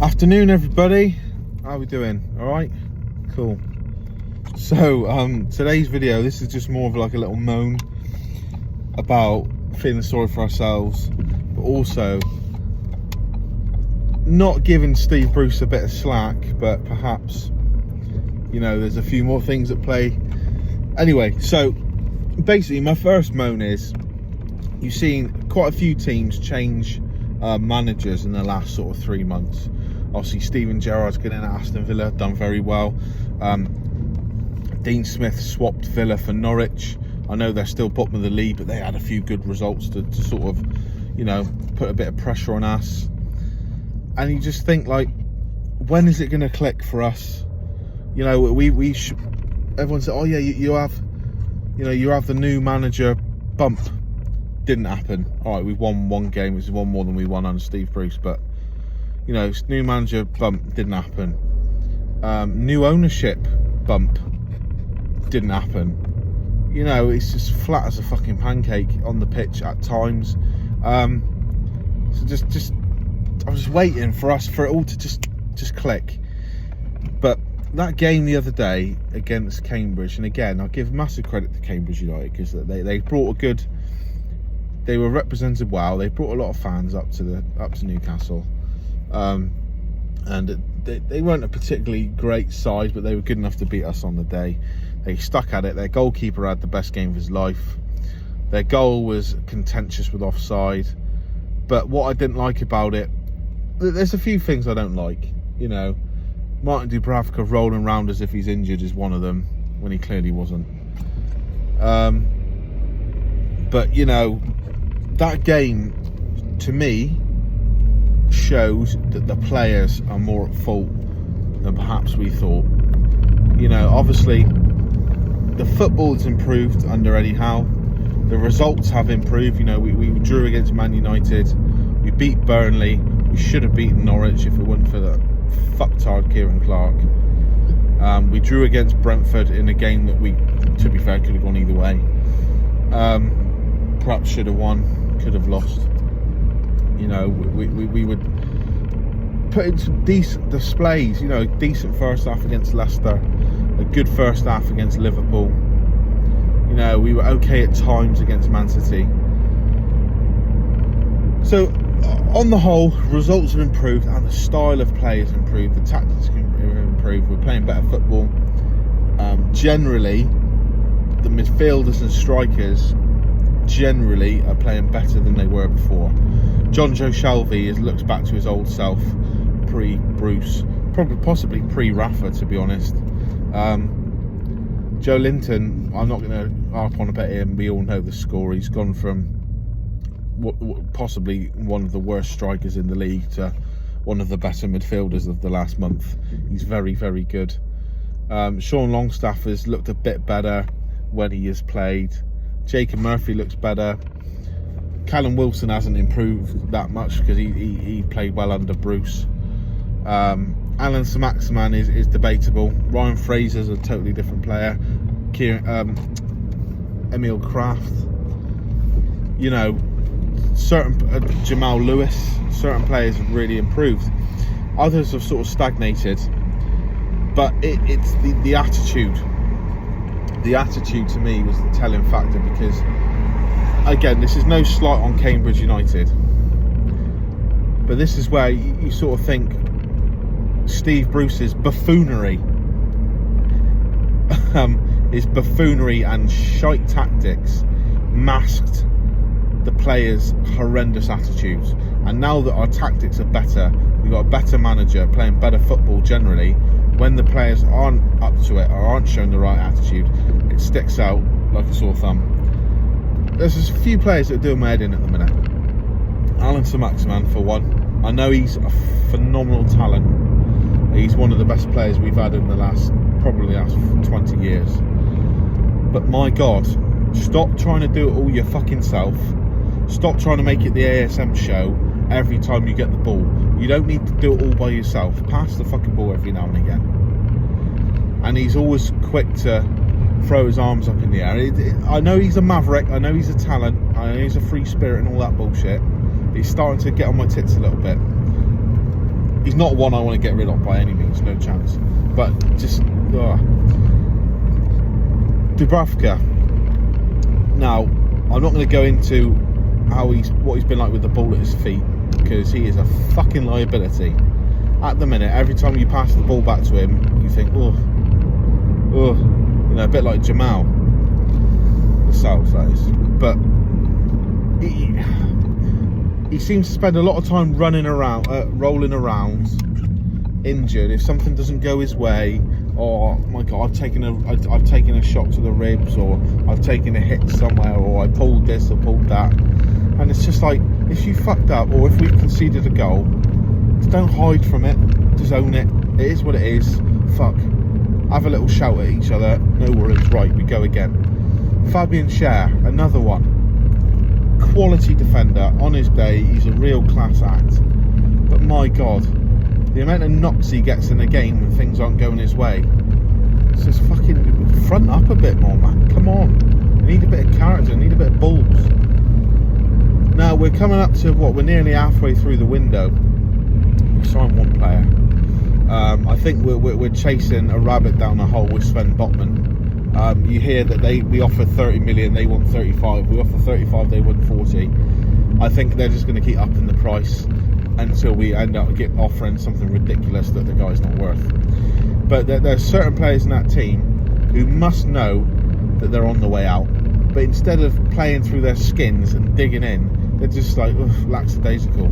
Afternoon, everybody. How we doing? All right, cool. So today's video, this is just more of like a little moan about feeling sorry for ourselves, but also not giving Steve Bruce a bit of slack, but perhaps, you know, there's a few more things at play. Anyway, so basically my first moan is you've seen quite a few teams change managers in the last sort of 3 months. Obviously Steven Gerrard's getting at Aston Villa, done very well. Dean Smith swapped Villa for Norwich. I know they're still bottom of the league, but they had a few good results to sort of, you know, put a bit of pressure on us. And you just think, like, when is it going to click for us? You know, everyone said, oh yeah, you have the new manager bump. Didn't happen. All right, we won one game, which is one more than we won under Steve Bruce, but you know, new manager bump didn't happen. New ownership bump didn't happen. You know, it's just flat as a fucking pancake on the pitch at times. So just I was just waiting for it all to just click. But that game the other day against Cambridge, and again, I'll give massive credit to Cambridge United because they brought a good. They were represented well. They brought a lot of fans up to Newcastle. And they weren't a particularly great side, but they were good enough to beat us on the day. They stuck at it. Their goalkeeper had the best game of his life. Their goal was contentious with offside. But what I didn't like about it, there's a few things I don't like. You know, Martin Dubravka rolling around as if he's injured is one of them, when he clearly wasn't. But, you know, that game, to me, shows that the players are more at fault than perhaps we thought. You know, obviously the football has improved under Eddie Howe. The results have improved. You know, we drew against Man United, we beat Burnley, we should have beaten Norwich if it wasn't for the fucktard Kieran Clark. We drew against Brentford in a game that we, to be fair, could have gone either way. Perhaps should have won, could have lost. You know, we would put in some decent displays, you know, decent first half against Leicester, a good first half against Liverpool. You know, we were okay at times against Man City. So, on the whole, results have improved and the style of play has improved, the tactics have improved, we're playing better football. Generally, the midfielders and strikers generally are playing better than they were before. Jonjo Shelvey looks back to his old self, pre-Bruce, possibly pre-Rafa, to be honest. Joe Linton, I'm not going to harp on about him. We all know the score. He's gone from possibly one of the worst strikers in the league to one of the better midfielders of the last month. He's very, very good. Sean Longstaff has looked a bit better when he has played. Jacob Murphy looks better. Callum Wilson hasn't improved that much because he played well under Bruce. Alan Saint-Maximin is debatable. Ryan Fraser's a totally different player. Emil Kraft. You know, certain Jamal Lewis. Certain players have really improved. Others have sort of stagnated. But it's the attitude. The attitude to me was the telling factor because, again, this is no slight on Cambridge United, but this is where you sort of think Steve Bruce's buffoonery, his buffoonery and shite tactics masked the players' horrendous attitudes. And now that our tactics are better, we've got a better manager playing better football generally, when the players aren't up to it or aren't showing the right attitude, it sticks out like a sore thumb. There's just a few players that are doing my head in at the minute. Alan Saint-Maximin, for one. I know he's a phenomenal talent. He's one of the best players we've had in the last 20 years. But my God, stop trying to do it all your fucking self. Stop trying to make it the ASM show every time you get the ball. You don't need to do it all by yourself. Pass the fucking ball every now and again. And he's always quick to throw his arms up in the air. I know he's a maverick. I know he's a talent. I know he's a free spirit and all that bullshit. But he's starting to get on my tits a little bit. he's not one I want to get rid of by any means, no chance. But just Dubravka. Now, I'm not going to go into what he's been like with the ball at his feet, because he is a fucking liability. At the minute, every time you pass the ball back to him, you think, oh, you know, a bit like Jamal. The South, that is. But he seems to spend a lot of time running around, rolling around, injured. If something doesn't go his way, or my God, I've taken a shot to the ribs, or I've taken a hit somewhere, or I pulled this or pulled that, and it's just like, if you fucked up, or if we've conceded a goal, just don't hide from it. Just own it. It is what it is. Fuck. Have a little shout at each other. No worries. Right, we go again. Fabian Schär, another one. Quality defender. On his day, he's a real class act. But my God, the amount of knocks he gets in a game when things aren't going his way. It's just fucking front up a bit more, man. Come on. I need a bit of character. I need a bit of balls. Now, we're coming up to what? We're nearly halfway through the window. We signed one player. I think we're chasing a rabbit down a hole with Sven Botman. You hear that we offer 30 million, they want 35. We offer 35, they want 40. I think they're just going to keep upping the price until we end up offering something ridiculous that the guy's not worth. But there's certain players in that team who must know that they're on the way out. But instead of playing through their skins and digging in, they're just like, lackadaisical.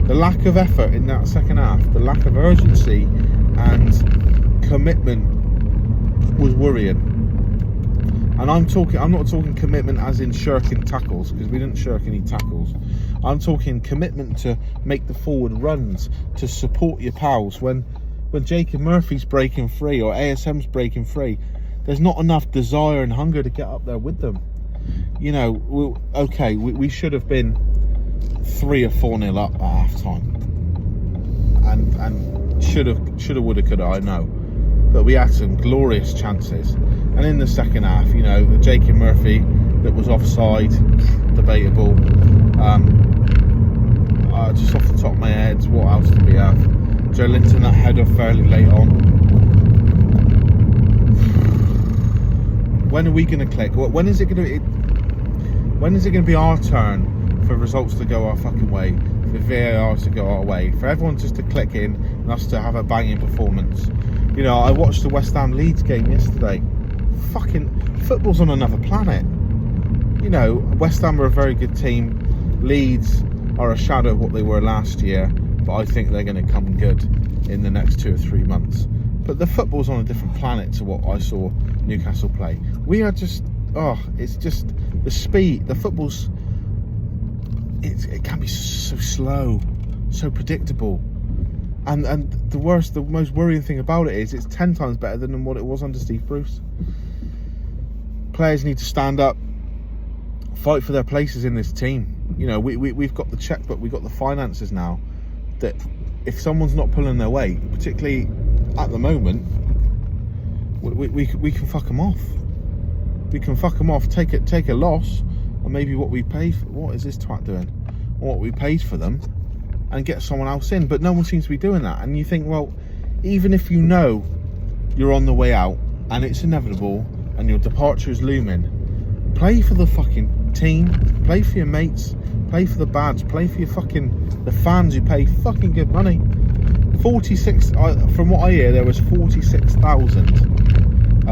The lack of effort in that second half, the lack of urgency and commitment was worrying. And I'm not talking commitment as in shirking tackles, because we didn't shirk any tackles. I'm talking commitment to make the forward runs, to support your pals. When Jacob Murphy's breaking free or ASM's breaking free, there's not enough desire and hunger to get up there with them. You know, we should have been 3 or 4-0 up at half time, and shoulda, woulda, coulda. I know, but we had some glorious chances. And in the second half, you know, the Jacob Murphy that was offside, debatable. Just off the top of my head, what else did we have? Joe Linton, that header fairly late on. When are we going to click? When is it going to be our turn for results to go our fucking way, for VAR to go our way, for everyone just to click in and us to have a banging performance? You know, I watched the West Ham Leeds game yesterday. Fucking football's on another planet. You know, West Ham are a very good team. Leeds are a shadow of what they were last year, but I think they're going to come good in the next 2 or 3 months. But the football's on a different planet to what I saw Newcastle play. We are just, it's just the speed. The football's, it can be so slow, so predictable. And the most worrying thing about it is it's 10 times better than what it was under Steve Bruce. Players need to stand up, fight for their places in this team. You know, we've got the checkbook, we've got the finances now, that if someone's not pulling their weight, particularly at the moment, we can fuck them off. We can fuck them off, take a loss, and maybe what we paid for, what is this twat doing? What we paid for them, and get someone else in. But no one seems to be doing that. And you think, well, even if you know you're on the way out and it's inevitable and your departure is looming, play for the fucking team, play for your mates, play for the badge, play for the fans who pay fucking good money. 46, from what I hear, there was 46,000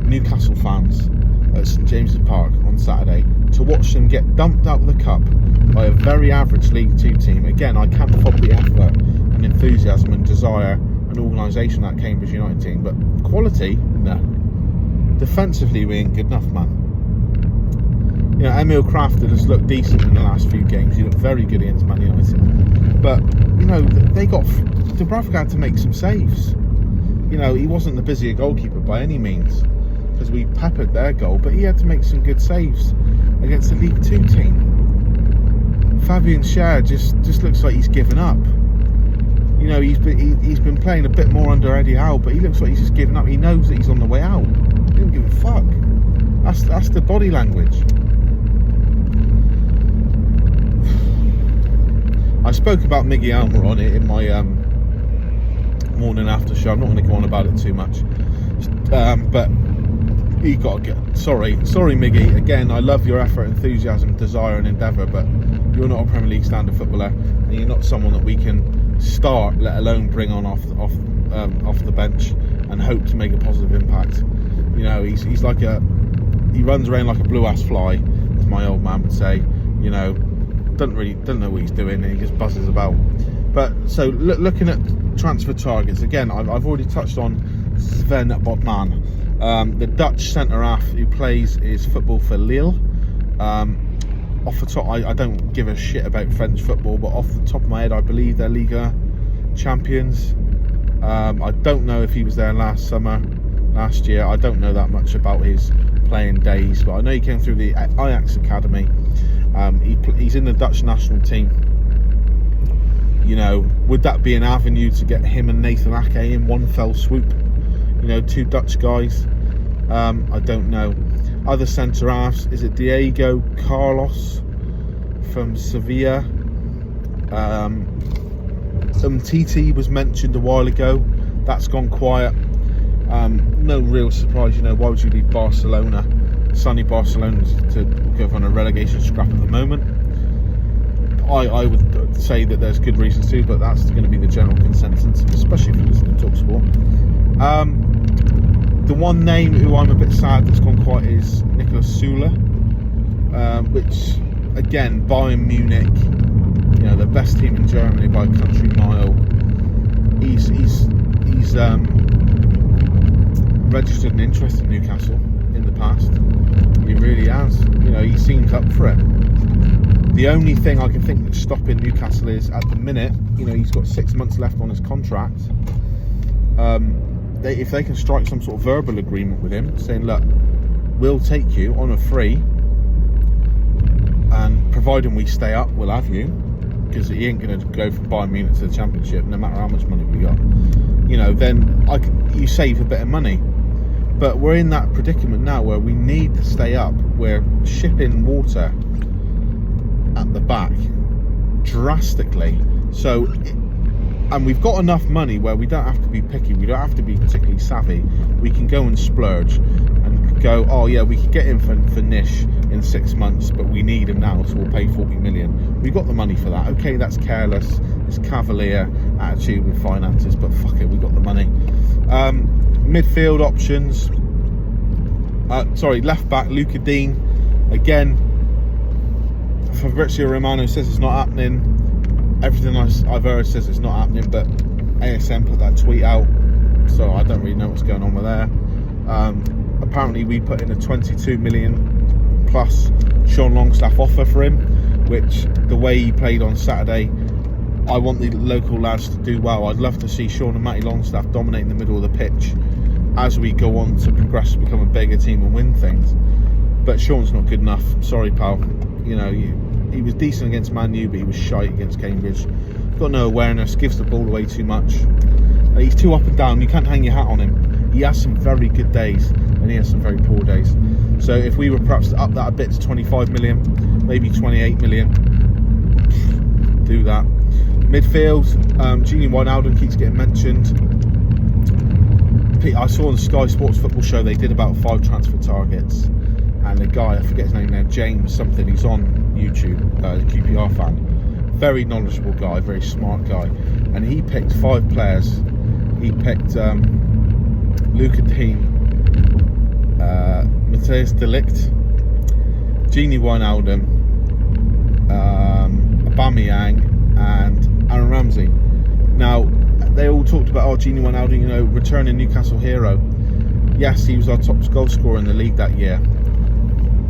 Newcastle fans at St James's Park on Saturday to watch them get dumped out of the cup by a very average League 2 team. Again, I can't fault the effort and enthusiasm and desire and organisation of that Cambridge United team, but quality, no. Defensively, we ain't good enough, man. You know, Emil Crafton has looked decent in the last few games. He looked very good against Man United. But, you know, Dubravka had to make some saves. You know, he wasn't the busier goalkeeper by any means, because we peppered their goal, but he had to make some good saves against the League 2 team. Fabian Schär just looks like he's given up. You know, he's been playing a bit more under Eddie Howe, but he looks like he's just given up. He knows that he's on the way out. He doesn't give a fuck. That's the body language. I spoke about Miggy Almiron in an after show. I'm not going to go on about it too much. But you got to get... Sorry, Miggy. Again, I love your effort, enthusiasm, desire and endeavour, but you're not a Premier League standard footballer, and you're not someone that we can start, let alone bring on off the bench and hope to make a positive impact. You know, he's like he runs around like a blue ass fly, as my old man would say. You know, doesn't know what he's doing, and he just buzzes about. But so looking at transfer targets again, I've already touched on Sven Botman, the Dutch centre half who plays his football for Lille. Off the top, I don't give a shit about French football, but off the top of my head, I believe they're Liga champions. I don't know if he was there last year. I don't know that much about his playing days, but I know he came through the Ajax Academy. He's in the Dutch national team. You know, would that be an avenue to get him and Nathan Ake in one fell swoop? You know, two Dutch guys. I don't know. Other centre halves, is it Diego Carlos from Sevilla? Titi was mentioned a while ago. That's gone quiet. No real surprise, you know. Why would you leave Barcelona, sunny Barcelona, to go on a relegation scrap at the moment? I would say that there's good reasons to, but that's going to be the general consensus, especially if you listen to TalkSport. The one name who I'm a bit sad that's gone quiet is Niklas Süle, which, again, Bayern Munich, you know, the best team in Germany by a country mile. He's registered an interest in Newcastle in the past. He really has. You know, he seems up for it. The only thing I can think that's stopping Newcastle is, at the minute, you know, he's got 6 months left on his contract. If they can strike some sort of verbal agreement with him, saying, look, we'll take you on a free, and providing we stay up, we'll have you, because he ain't going to go from Bayern Munich to the Championship, no matter how much money we got. You know, then you save a bit of money. But we're in that predicament now where we need to stay up. We're shipping water at the back drastically. So, and we've got enough money where we don't have to be picky. We don't have to be particularly savvy. We can go and splurge and go, oh yeah, we could get him for Nish in 6 months, but we need him now, so we'll pay 40 million. We've got the money for that. Okay, that's careless. It's cavalier attitude with finances, but fuck it, we got the money. Midfield options. Left back, Luca Dean. Again, Fabrizio Romano says it's not happening. Everything I've heard says it's not happening, but ASM put that tweet out, so I don't really know what's going on with there. Apparently we put in a 22 million plus Sean Longstaff offer for him, which, the way he played on Saturday, I want the local lads to do well. I'd love to see Sean and Matty Longstaff dominating the middle of the pitch as we go on to progress to become a bigger team and win things. But Sean's not good enough. Sorry, pal. You know, he was decent against Man U, but he was shite against Cambridge. Got no awareness, gives the ball away too much. He's too up and down. You can't hang your hat on him. He has some very good days, and he has some very poor days. So if we were perhaps to up that a bit to 25 million, maybe 28 million, do that. Midfield, Gini Wijnaldum keeps getting mentioned. I saw on the Sky Sports football show they did about 5 transfer targets, and the guy, I forget his name now, James something, he's on YouTube, a QPR fan, very knowledgeable guy, very smart guy, and he picked 5 players. He picked Luca Dean, Matthias de Ligt, Gini Wijnaldum, Aubameyang and Aaron Ramsey. Now, they all talked about, Gini Wijnaldum, you know, returning Newcastle hero. Yes, he was our top goal scorer in the league that year,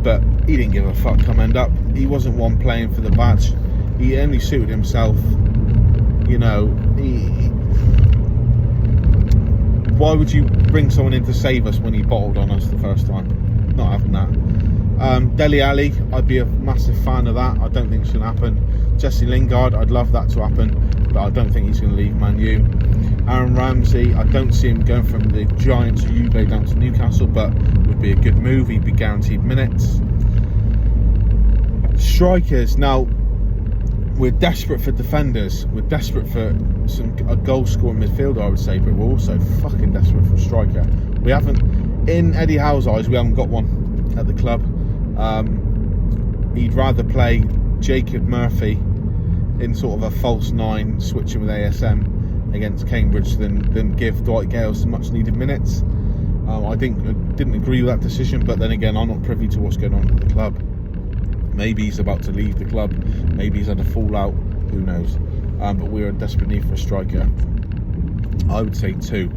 but he didn't give a fuck come end up. He wasn't one playing for the badge. He only suited himself. You know, why would you bring someone in to save us when he bottled on us the first time? Not having that. Dele Alli, I'd be a massive fan of that. I don't think it's going to happen. Jesse Lingard, I'd love that to happen, but I don't think he's going to leave Man U. Aaron Ramsey, I don't see him going from the Giants or Juve down to Newcastle, but would be a good move. He'd be guaranteed minutes. Strikers, now we're desperate for defenders. We're desperate for a goal-scoring midfielder, I would say, but we're also fucking desperate for a striker. We haven't, in Eddie Howe's eyes, we haven't got one at the club. He'd rather play Jacob Murphy in sort of a false nine, switching with ASM against Cambridge, than give Dwight Gale some much-needed minutes. I didn't agree with that decision, but then again, I'm not privy to what's going on at the club. Maybe he's about to leave the club. Maybe he's had a fallout. Who knows? But we're in desperate need for a striker. I would say 2,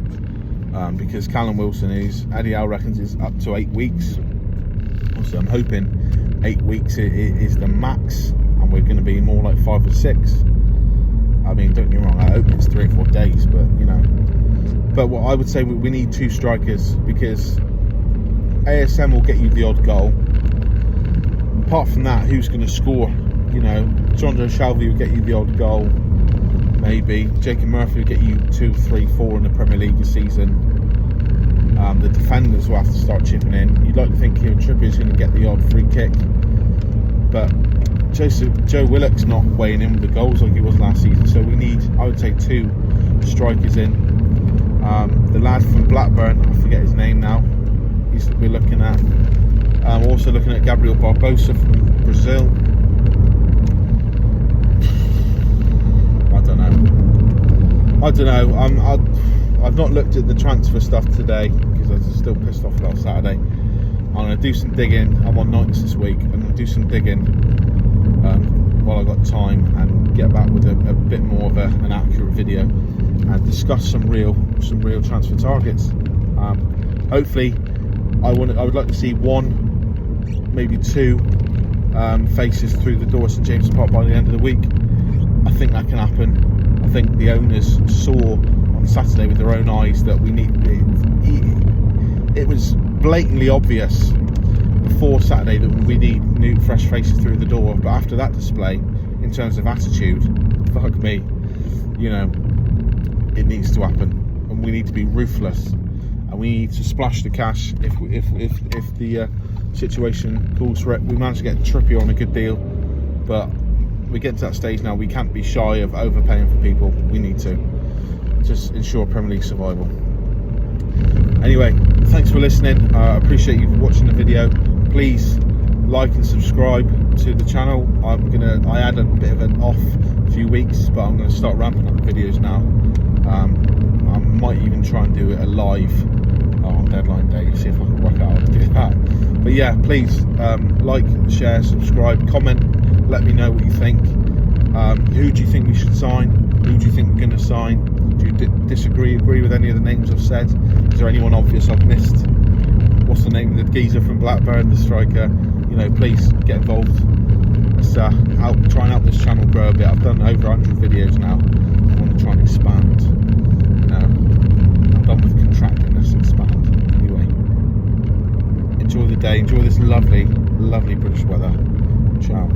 because Callum Wilson Eddie Howe reckons is up to 8 weeks. Obviously, I'm hoping 8 weeks is the max, and we're going to be more like 5 or 6. I mean, don't get me wrong, I hope it's 3 or 4 days, but you know. But what I would say, we need 2 strikers, because ASM will get you the odd goal. Apart from that, who's going to score? You know, Jonjo Shelvey will get you the odd goal, maybe. Jacob Murphy will get you 2, 3, 4 in the Premier League this season. The defenders will have to start chipping in. You'd like to think Kieran Trippier is going to get the odd free kick, but Joe Willock's not weighing in with the goals like he was last season. So we need, I would say, 2 strikers in. The lad from Blackburn, I forget his name now. We're looking at. Also looking at Gabriel Barbosa from Brazil. I don't know. I've not looked at the transfer stuff today because I was still pissed off about Saturday. I'm going to do some digging. I'm on nights this week. I'm going to do some digging while I got time, and get back with a bit more of an accurate video and discuss some real transfer targets. Hopefully, I would like to see 1, maybe 2 faces through the door at St James's Park by the end of the week. I think that can happen. I think the owners saw on Saturday with their own eyes that we need. It was blatantly obvious before Saturday that we need new, fresh faces through the door. But after that display, in terms of attitude, fuck me, you know, it needs to happen, and we need to be ruthless, and we need to splash the cash if the situation calls for it. We managed to get Trippier on a good deal, but we get to that stage now. We can't be shy of overpaying for people. We need to just ensure Premier League survival. Anyway, thanks for listening. I appreciate you watching the video. Please like and subscribe to the channel. I had a bit of an off few weeks, but I'm going to start ramping up the videos now. I might even try and do it live on deadline day, see if I can work out how to do that. But yeah, please like, share, subscribe, comment, let me know what you think. Who do you think we should sign? Who do you think we're going to sign? Do you disagree, agree with any of the names I've said? Is there anyone obvious I've missed? What's the name of the geezer from Blackburn, the striker? You know, please get involved. Let's try and help this channel grow a bit. I've done over 100 videos now. I want to try and expand. You know, I'm done with contracting. Let's expand. Anyway, enjoy the day. Enjoy this lovely, lovely British weather. Ciao.